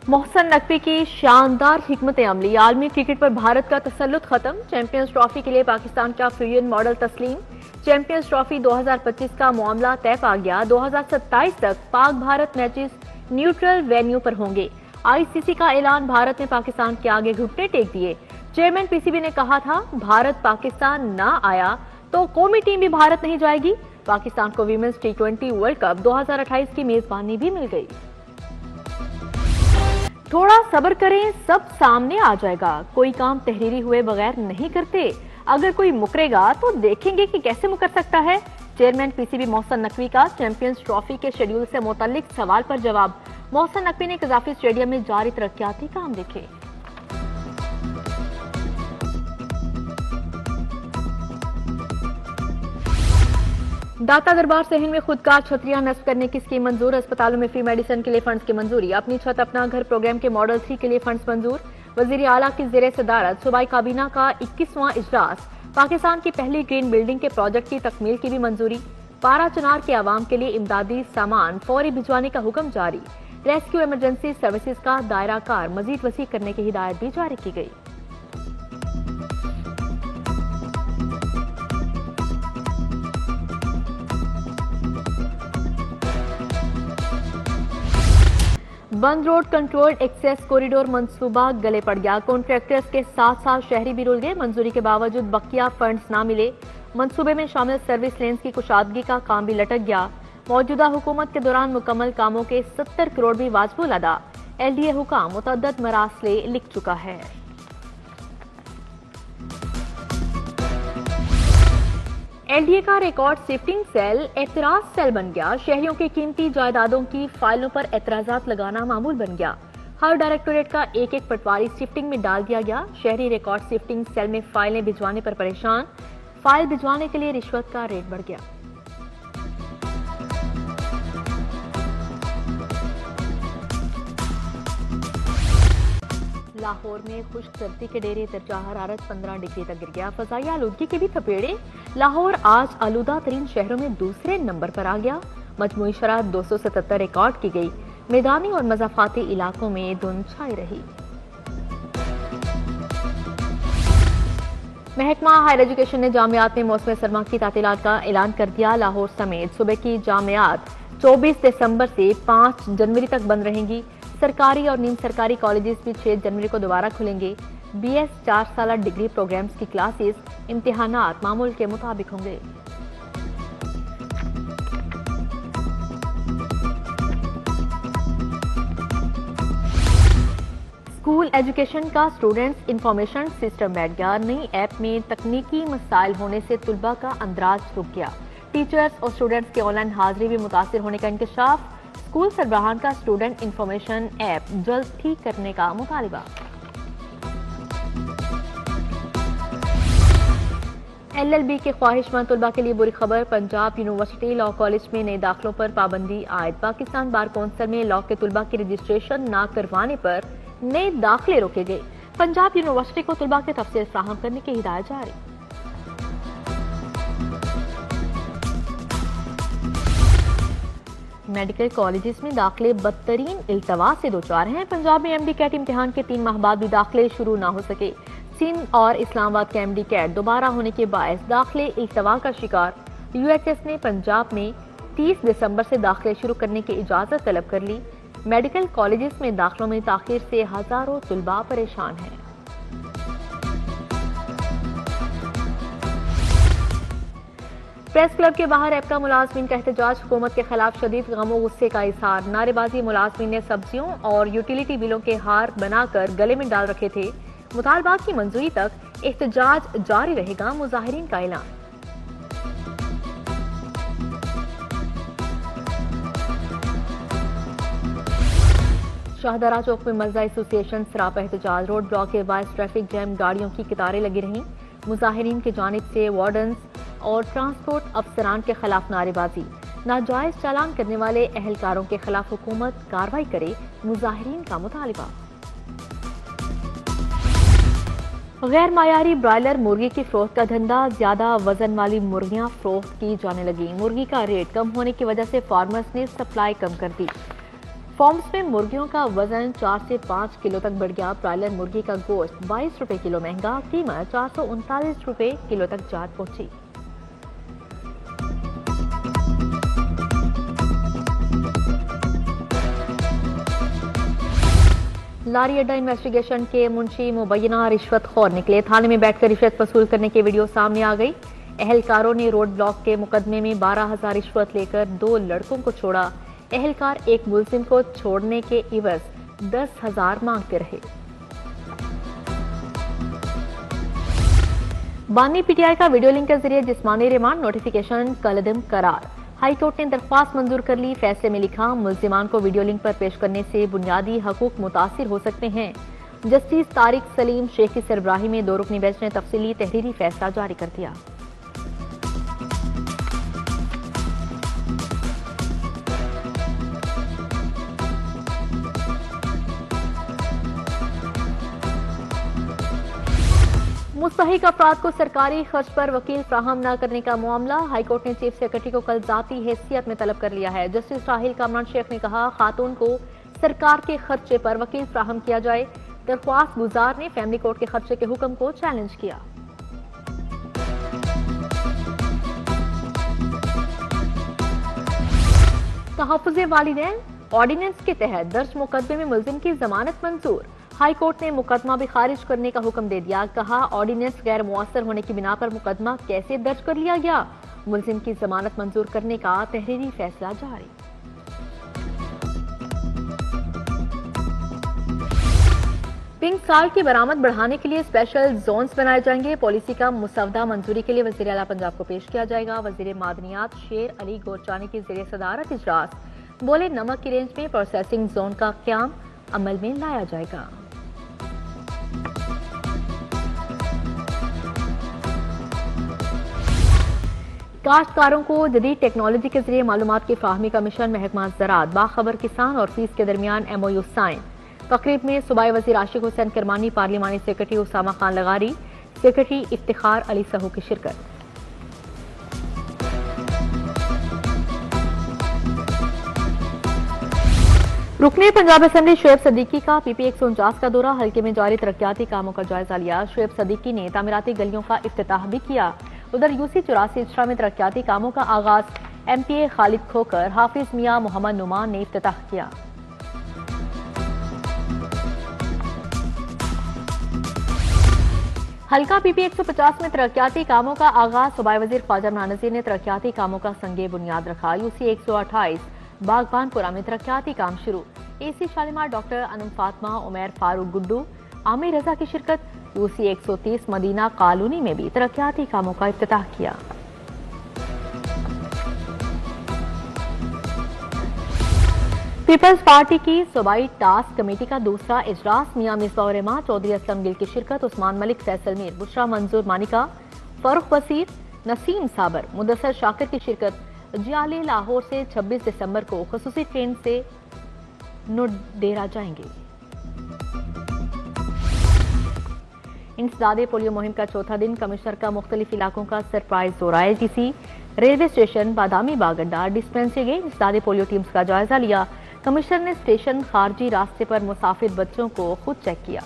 मोहसन नकवी की शानदार हिकमत अमली, आलमी क्रिकेट पर भारत का तसल्लुत खत्म। चैंपियंस ट्रॉफी के लिए पाकिस्तान का फ्यूजन मॉडल तस्लीम। चैंपियंस ट्रॉफी 2025 का मामला तय पा गया। 2027 तक Pak Bharat matches neutral venue पर होंगे। आईसीसी का ऐलान, भारत ने पाकिस्तान के आगे घुटने टेक दिए। चेयरमैन पीसीबी ने कहा था, भारत पाकिस्तान ना आया तो कौमी टीम भी भारत नहीं जाएगी। पाकिस्तान को वीमेंस T20 वर्ल्ड कप 2028 की मेजबानी भी मिल गई। थोड़ा सब्र करें, सब सामने आ जाएगा। कोई काम तहरीरी हुए बगैर नहीं करते। अगर कोई मुकरेगा तो देखेंगे कि कैसे मुकर सकता है। चेयरमैन पीसीबी मोहसन नकवी का चैंपियंस ट्रॉफी के शेड्यूल से मुताल्लिक सवाल पर जवाब। मोहसन नकवी ने कजाफी स्टेडियम में जारी तरक्याती काम देखे। दाता दरबार सहन में खुदकार छतरियां नस्ब करने की स्कीम मंजूर। अस्पतालों में फ्री मेडिसिन के लिए फंड्स की मंजूरी। अपनी छत अपना घर प्रोग्राम के मॉडल 3 के लिए फंड्स मंजूर। वजीर आला की जेर सदारत सूबाई काबीना का 21वां इजलास। पाकिस्तान की पहली ग्रीन बिल्डिंग के प्रोजेक्ट की तकमील की भी मंजूरी। पारा चनार के आवाम के लिए इमदादी सामान फौरी भिजवाने का हुक्म जारी। रेस्क्यू इमरजेंसी सर्विसेज का दायरा कार मजीद वसी करने की हिदायत भी जारी की गई। बंद रोड कंट्रोल्ड एक्सेस कॉरिडोर मंसूबा गले पड़ गया। कॉन्ट्रैक्टर्स के साथ साथ शहरी भी रुल गए। मंजूरी के बावजूद बकिया फंड्स ना मिले। मंसूबे में शामिल सर्विस लेन्स की कुशादगी का काम भी लटक गया। मौजूदा हुकूमत के दौरान मुकम्मल कामों के 70 करोड़ भी वाजबुल अदा। LDA हुकाम मुतअद्दिद मरासले लिख चुका है। LDA का रिकॉर्ड शिफ्टिंग सेल एतराज सेल बन गया। शहरियों की कीमती जायदादों की फाइलों पर एतराजात लगाना मामूल बन गया। हर डायरेक्टोरेट का एक एक पटवारी शिफ्टिंग में डाल दिया गया। शहरी रिकॉर्ड शिफ्टिंग सेल में फाइलें भिजवाने पर परेशान। फाइल भिजवाने के लिए रिश्वत का रेट बढ़ गया। लाहौर में खुश्क सर्दी के डेरे दर्जा हरारत 15 डिग्री तक गिर गया। फजाई आलूदगी के भी थपेड़े। लाहौर आज आलूदा तरीन शहरों में दूसरे नंबर पर आ गया। मजमूई शरह 277 रिकॉर्ड की गई। मैदानी और मज़ाफाती इलाकों में धुंध छाई रही। महकमा हायर एजुकेशन ने जामियात में मौसम सरमा की तातीलात का ऐलान कर दिया। लाहौर समेत सूबे की जामियात 24 दिसंबर से 5 जनवरी तक बंद रहेंगी। सरकारी और नीम सरकारी कॉलेजेस भी 6 जनवरी को दोबारा खुलेंगे। BS 4 साला डिग्री प्रोग्राम्स की क्लासेस, इम्तिहानात मामूल के मुताबिक होंगे। स्कूल एजुकेशन का स्टूडेंट्स इंफॉर्मेशन सिस्टम बैठ गया। नई ऐप में तकनीकी मसाइल होने से तुलबा का अंदराज रुक गया। टीचर्स और स्टूडेंट्स के ऑनलाइन हाजिरी भी मुतासिर होने का इंकशाफ। स्कूल सरबराहान का स्टूडेंट इंफॉर्मेशन ऐप जल्द ठीक करने का मुतालिबा। LLB के ख्वाहिशमंद तुलबा के लिए बुरी खबर। पंजाब यूनिवर्सिटी लॉ कॉलेज में नए दाखिलों पर पाबंदी आयद। पाकिस्तान बार कौंसिल में लॉ के तुलबा की रजिस्ट्रेशन ना करवाने पर नए दाखिले रोके गए। पंजाब यूनिवर्सिटी को तुलबा के तफसील फ्राहम करने की हिदायत जारी। मेडिकल कॉलेजेस में दाखिले बदतरीन इल्तवा से दो चार हैं। पंजाब में MD कैट इम्तिहान के 3 माह बाद भी दाखिले शुरू ना हो सके। सिंध और इस्लामाबाद के MD कैट दोबारा होने के बायस दाखिले इल्तवा का शिकार। UHS ने पंजाब में 30 दिसंबर से दाखिले शुरू करने की इजाजत तलब कर ली। मेडिकल कॉलेजेस में दाखिलों में ताखीर से हजारों तुलबा परेशान हैं। प्रेस क्लब के बाहर एप्का मुलाजमीन का एहतजाज। हुकूमत के खिलाफ शदीद गम गुस्से का इजहार। नारेबाजी। मुलाजमीन ने सब्जियों और यूटिलिटी बिलों के हार बनाकर गले में डाल रखे थे। मुतालबात की मंजूरी तक एहतजाज जारी रहेगा। मुजाहिरीन का ऐलान। शाहदरा चौक में मर्जा एसोसिएशन सरापा एहतजाज। रोड ब्लॉक के बायस ट्रैफिक जैम, गाड़ियों की कतारें लगी रहीं। मुजाहिरीन की जानिब से वार्डन्स और ट्रांसपोर्ट अफसरान के खिलाफ नारेबाजी। नाजायज चालान करने वाले अहलकारों के खिलाफ हुकूमत कार्रवाई करे। मुजाहिरीन का मुतालिबा। गैर मायारी ब्रायलर मुर्गी की फरोख्त का धंधा। ज्यादा वजन वाली मुर्गियां फरोख्त की जाने लगी। मुर्गी का रेट कम होने की वजह से फार्मर्स ने सप्लाई कम कर दी। फॉर्म्स में मुर्गियों का वजन 4 से 5 किलो तक बढ़ गया। ब्रायलर मुर्गी का गोश्त 22 रुपए किलो महंगा, कीमत 439 रुपए किलो तक जा पहुंची। लारी अड्डा इन्वेस्टिगेशन के मुंशी मुबैना रिश्वतखोर निकले। थाने में बैठकर रिश्वत वसूल करने की वीडियो सामने आ गई। एहलकारों ने रोड ब्लॉक के मुकदमे में 12,000 रिश्वत लेकर 2 लड़कों को छोड़ा। एहलकार एक मुलजिम को छोड़ने के इवज 10,000 मांगते रहे। बानी पीटीआई का वीडियो लिंक के जरिए जिस्मानी रिमांड नोटिफिकेशन कलदम करार। हाईकोर्ट ने दरख्वास्त मंजूर कर ली। फैसले में लिखा, मुल्जिमान को वीडियो लिंक पर पेश करने से बुनियादी हकूक मुतासिर हो सकते हैं। जस्टिस तारिक सलीम शेख की सरबराही में 2 रुकनी बेंच ने तफसीली तहरीरी फैसला जारी कर दिया। मुस्तहिक अफराद को सरकारी खर्च पर वकील फ्राहम न करने का मामला। हाईकोर्ट ने चीफ सेक्रेटरी को कल जाती हैसियत में तलब कर लिया है। जस्टिस राहिल कामरान शेख ने कहा, खातून को सरकार के खर्चे पर वकील फ्राहम किया जाए। दरख्वास्त गुजार ने फैमिली कोर्ट के खर्चे के हुक्म को चैलेंज किया। तहफ्फुज़े वालिदैन ऑर्डिनेंस के तहत दर्ज मुकदमे में मुलजिम की जमानत मंजूर। हाईकोर्ट ने मुकदमा भी खारिज करने का हुक्म दे दिया। कहा, ऑर्डिनेंस गैर मुअस्सर होने की बिना पर मुकदमा कैसे दर्ज कर लिया गया। मुलजिम की जमानत मंजूर करने का तहरीरी फैसला जारी। पिंक साल्ट की बरामद बढ़ाने के लिए स्पेशल जोन्स बनाए जाएंगे। पॉलिसी का मुसवदा मंजूरी के लिए वजीर आला पंजाब को पेश किया जाएगा। वजीर मादनियात शेर अली गोरचानी की ज़ेरे सदारत इजलास बोले, नमक की रेंज में प्रोसेसिंग जोन का क़याम अमल में लाया जाएगा। काश्तकारों को जदीद टेक्नोलॉजी के जरिए मालूमात की फाहमी का मिशन। महकमा ज़राअत बाखबर किसान और फीस के दरमियान MOU साइन। तकरीब में सूबाई वज़ीर आशिक हुसैन करमानी, पार्लिमानी सेक्रेटरी उसामा खान लगारी, सेक्रेटरी इफ्तिखार अली सहू की शिरकत। रुकने पंजाब असेंबली शुएब सदीकी का PP 149 का दौरा। हल्के में जारी तरक्याती कामों का जायजा लिया। शुएब सदीकी ने तामीराती गलियों का इफ्तिताह भी किया। उधर UC 84 इजरा में तरक्याती कामों का आगाज MPA खालिद खोकर, हाफिज मियां मोहम्मद नुमान ने इफ्तिताह किया। हल्का PP 150 में तरक्याती कामों का आगाज। सूबाई वजीर ख्वाजा इमरान नज़ीर ने तरक्याती कामों का संगे बुनियाद रखा। UC 128 बागबानपुरा में तरक्याती काम शुरू। AC शालीमार डॉक्टर अनम फातमा, उमैर फारूक गुड्डू, आमिर रजा की शिरकत। UC 130 मदीना कॉलोनी में भी तरक्याती कामों का इफ्तिताह किया। पीपल्स पार्टी की सूबाई टास्क कमेटी का दूसरा इजलास। मियां मिसबाह रहमान, चौधरी असलम गिल की शिरकत। उस्मान मलिक, फैसल मीर, बुशरा मंजूर मानिका, फरूख वसीर, नसीम साबर, मुदस्सर शाकिर की शिरकत। जियाले लाहौर से 26 दिसंबर को खसूसी ट्रेन से नोडेरा जाएंगे। इंसदादे पोलियो मुहिम का चौथा दिन। कमिश्नर का मुख्तलिफ इलाकों का सरप्राइज दौरा। LTC, railway station, Badami Bagh अड्डा, डिस्पेंसरी गए। इंसदादे पोलियो टीम्स का जायजा लिया। कमिश्नर ने स्टेशन खारजी रास्ते पर मुसाफिर बच्चों को खुद चेक किया।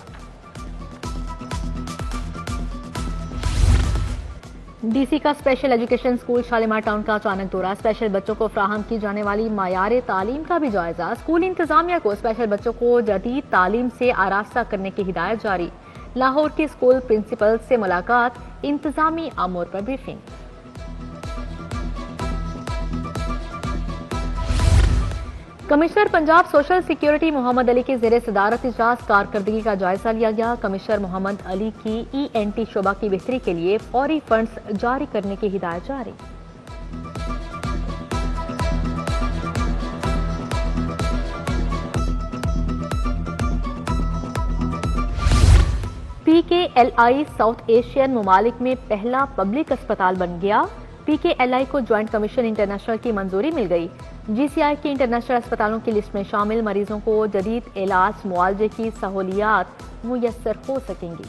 DC का special education school Shalimar town का अचानक दौरा। स्पेशल बच्चों को फराहम की जाने वाली मायार तालीम का भी जायजा। स्कूल इंतजामिया को स्पेशल बच्चों को जदीद तालीम से आरास्ता करने की हिदायत जारी। लाहौर के स्कूल प्रिंसिपल से मुलाकात, इंतजामी अमूर पर briefing. Commissioner Punjab social security Mohammad Ali की ज़ेरे सदारत इजलास कारकर्दगी का जायजा लिया गया। कमिश्नर मोहम्मद अली की ENT शोबा की बेहतरी के लिए फौरी फंड्स जारी करने की हिदायत जारी। PKLI साउथ एशियन ममालिक में पहला पब्लिक अस्पताल बन गया। PKLI को ज्वाइंट कमीशन इंटरनेशनल की मंजूरी मिल गई। GCI की इंटरनेशनल अस्पतालों की लिस्ट में शामिल मरीजों को जदीद इलाज मुआवजे की सहूलियात मुयस्सर हो सकेंगी।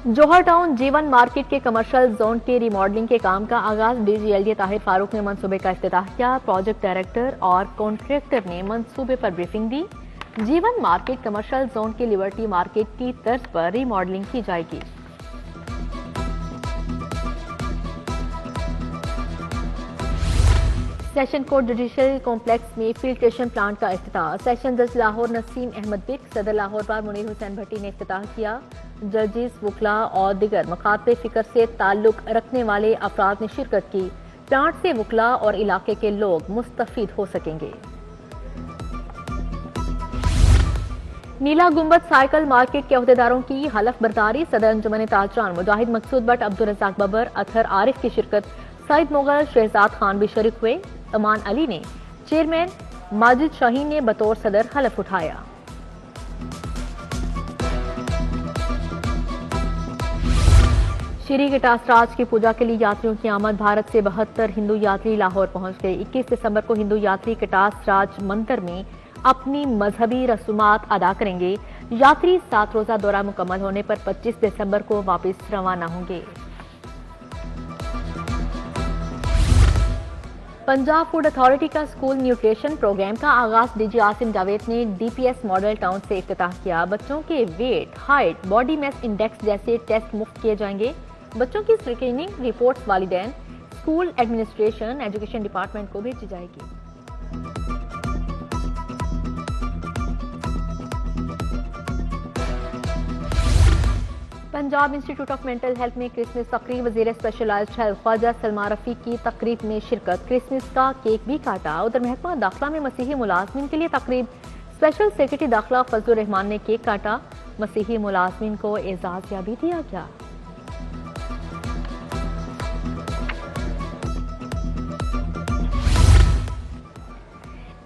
जौहर टाउन जीवन मार्केट के कमर्शियल जोन के रिमॉडलिंग के काम का आगाज डीजीएलडी ताहिर फारूक ने मंसूबे का इफ्तिताह किया। प्रोजेक्ट डायरेक्टर और कॉन्ट्रैक्टर ने मंसूबे पर ब्रीफिंग दी। जीवन मार्केट कमर्शियल जोन के लिबर्टी मार्केट की तर्ज पर रिमॉडलिंग की जाएगी। सेशन कोर्ट जुडिशियल कॉम्प्लेक्स में फिल्ट्रेशन प्लांट का इफ्तिताह। सेशन जज लाहौर नसीम अहमद बिक, सदर लाहौर बार मुनीर हुसैन भट्टी ने इफ्तिताह किया। जजेस, वकला और दिगर मकातब फिक्र से ताल्लुक रखने वाले अफराद ने शिरकत की। प्लांट से वकला और इलाके के लोग मुस्तफीद हो सकेंगे। नीला गुंबद साइकिल मार्केट के अहदेदारों की हलफ बर्दारी। सदर अंजुमन ताजरान मुजाहिद मकसूद भट्ट, अब्दुल रज़ाक बबर, अतहर आरिफ की शिरकत। सईद मुगल, शहजाद खान भी शरीक हुए। अमान अली ने, चेयरमैन माजिद शाहीन ने बतौर सदर हलफ उठाया। श्री कटासराज की पूजा के लिए यात्रियों की आमद। भारत से 72 हिंदू यात्री लाहौर पहुंच गए। 21 दिसंबर को हिंदू यात्री कटासराज मंदिर में अपनी मजहबी रसूमात अदा करेंगे। यात्री 7 रोजा दौरा मुकम्मल होने पर 25 दिसंबर को वापस रवाना होंगे। पंजाब फूड अथॉरिटी का स्कूल न्यूट्रिशन प्रोग्राम का आगाज डीजी आसिम जावेद ने डीपीएस मॉडल टाउन से इफ्तिताह किया। बच्चों के weight, height, body mass index जैसे टेस्ट मुफ्त किए जाएंगे। बच्चों की स्क्रीनिंग रिपोर्ट्स वालिदैन, स्कूल एडमिनिस्ट्रेशन, एजुकेशन डिपार्टमेंट को भेजी जाएगी। Punjab institute of mental health में क्रिसमस तकरीब। वजीर स्पेशलाइज्ड हेल्थ ख्वाजा सलमा रफीक की तकरीब में शिरकत। क्रिसमस का केक भी काटा। उधर महकमा दाखिला में मसीही मुलाजमीन के लिए तकरीब। स्पेशल सेक्रेटरी दाखिला फजलुर रहमान ने केक काटा। मसीही मुलाजमीन को एजाज याबी दिया गया।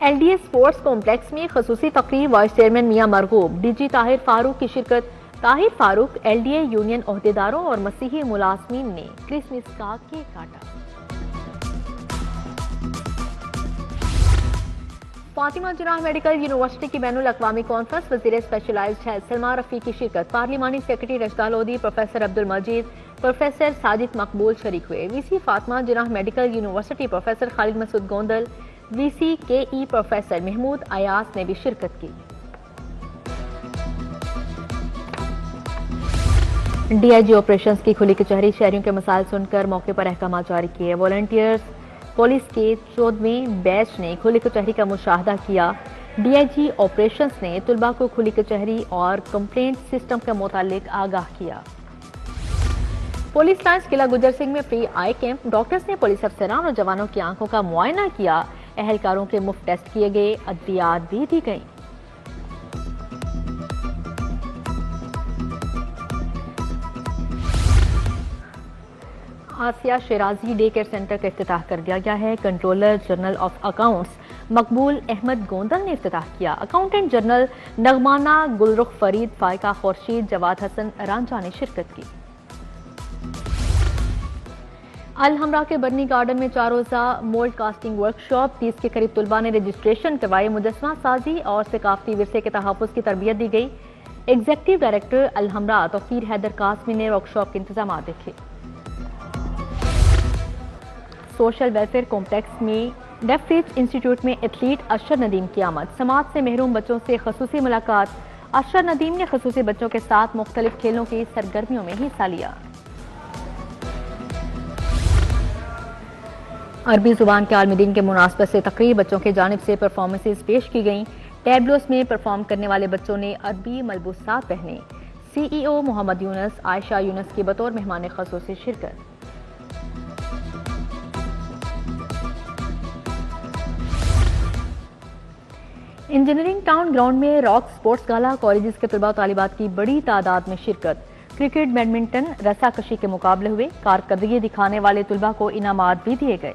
एलडीए स्पोर्ट्स कॉम्प्लेक्स में खसूसी तकरीब। वाइस चेयरमैन मियां मरगूब, डीजी ताहिर फारूक की शिरकत। ताहिर फारूक, एलडीए यूनियन ओहदेदारों और मसीही मुलाजमीन ने क्रिसमस का केक काटा। फातिमा जिन्नाह मेडिकल यूनिवर्सिटी की बैनुल अक़वामी कॉन्फ्रेंस। वजीर स्पेशलाइज्ड हेल्थ सलमा रफी की शिरकत। पार्लिमानी secretary Rashda Lodhi, professor Abdul Majeed, professor Sajid Maqbool शरीक हुए। VC Fatima Jinnah medical university professor Khalid Masood Gondal, VC KE professor Mahmood Ayaz ने भी शिरकत की। डीआईजी ऑपरेशंस की खुली कचहरी। शहरियों के मसाइल सुनकर मौके पर अहकाम जारी किए। वॉलंटियर्स पुलिस के 14वें बैच ने खुली कचहरी का मुशाहदा किया। डीआईजी ऑपरेशंस ने तुलबा को खुली कचहरी और कंप्लेंट सिस्टम के मुतालिक आगाह किया। पुलिस लाइन्स किला गुजर सिंह में फ्री आई कैंप। डॉक्टर्स ने पुलिस अफसरान और जवानों की आंखों का मुआयना किया। एहलकारों के मुफ्त टेस्ट किए गए। अद्वियात भी दी गई। आसिया शिराजी डे केयर सेंटर का इफ्तिताह कर दिया गया है। कंट्रोलर जनरल ऑफ अकाउंट्स मकबूल अहमद गोंदल ने इफ्तिताह किया। अकाउंटेंट जनरल नगमाना, गुलरुख फरीद, फायका खुर्शीद, जवाद हसन रांझा ने शिरकत की। अल हमरा के बर्नी गार्डन में 4 रोजा मोल्ड कास्टिंग वर्कशॉप। 30 के करीब तुलबा ने रजिस्ट्रेशन करवाए। मुजस्मा साजी और सकाफती विरसे के तहफ़्फ़ुज़ की तरबियत दी गई। एग्जीक्यूटिव डायरेक्टर अल हमरा तौकीर हैदर कासमी ने वर्कशॉप के इंतजाम देखे। सोशल वेलफेयर कॉम्प्लेक्स में डेफ रिच इंस्टीट्यूट में एथलीट अशर नदीम की आमद। समाज से महरूम बच्चों से खसूसी मुलाकात। अशर नदीम ने खसूसी बच्चों के साथ मुख्तलिफ खेलों की सरगर्मियों में हिस्सा लिया। अरबी जुबान के आलमी दिन के मुनासबत से तकरीब। बच्चों की जानिब से परफॉर्मेंसेज पेश की गईं। टैबलोस में परफॉर्म करने वाले बच्चों ने अरबी मलबूसात पहने। सीईओ मोहम्मद यूनस, आयशा यूनस की बतौर मेहमान खसूसी शिरकत। इंजीनियरिंग टाउन ग्राउंड में रॉक स्पोर्ट्स गाला। कॉलेजेस के तलबा तालिबात की बड़ी तादाद में शिरकत। क्रिकेट, बैडमिंटन, रस्साकशी के मुकाबले हुए। कारकर्दगी दिखाने वाले तुलबा को इनामात भी दिए गए।